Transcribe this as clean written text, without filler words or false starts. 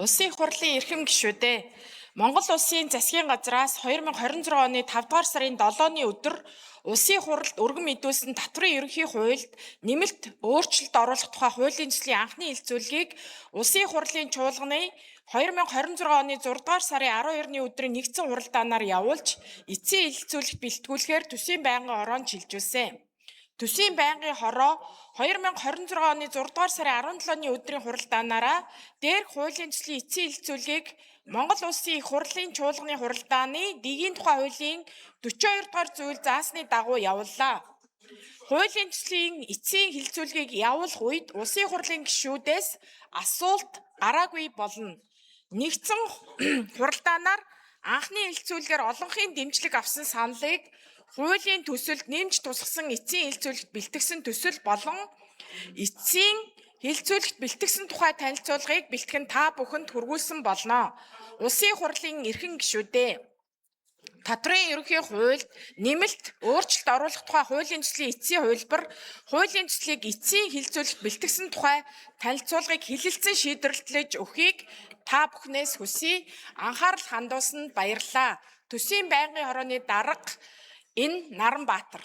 Улсын их хурлын эрхэм гишүүдээ Монгол улсын засгийн газраас 2026 оны 5 дугаар сарын 7-ны өдөр улсын их хурлд өргөн мэдүүлсэн татврын ерөнхий хуульд нэмэлт өөрчлөлт оруулах тухай хуулийн төслийн анхны хэлэлцүүлгийг улсын их хурлын чуулганы 2026 оны 6 дугаар сарын 12-ны өдрийн нэгдсэн хуралдаанаар явуулж эцсийн хэлэлцүүлэгт бэлтгүүлэхээр төсвийн байнгын хороонд шилжүүлсэн. Төсвийн байнгын хороо 2026 оны 6 дугаар сарын 17-ны өдрийн хуралдаанаараа дээрх хуулийн төслийн эцсийн хэлэлцүүлгийг Монгол Улсын их хурлын чуулганы хуралдааны дэгийн тухай хуулийн 42 дугаар зүйл заасны дагуу явууллаа. Хуулийн төслийн эцсийн хэлэлцүүлгийг явуулах үед Улсын их хурлын гишүүдээс асуулт гараагүй болно. Нэгдсэн хуралдаанаар анхны хэлэлцүүлгээр олонхын дэмжлэг авсан саналыг хуулийн төсөлд нэмж тусгасан эцсийн хэлэлцүүлэгт бэлтгэсэн төсөл болон эцсийн хэлэлцүүлэгт бэлтгэсэн тухай танилцуулгыг бэлтгэн та бүхэнд хүргүүлсэн болно. Улсын их хурлын эрхэм гишүүдээ татврын ерөнхий хуульд нэмэлт өөрчлөлт оруулах тухай хуулийн төслийн эцсийн хувилбар, хуулийн төслийг эцсийн хэлэлцүүлэгт бэлтгэсэн тухай танилцуулгыг хэлэлцэн шийдвэрлэж өгөхийг та бүхнээс хүсье. Анхаарал хандуулсанд баярлалаа. Төсвийн байнгын хорооны дарга энэ Наранбаатар.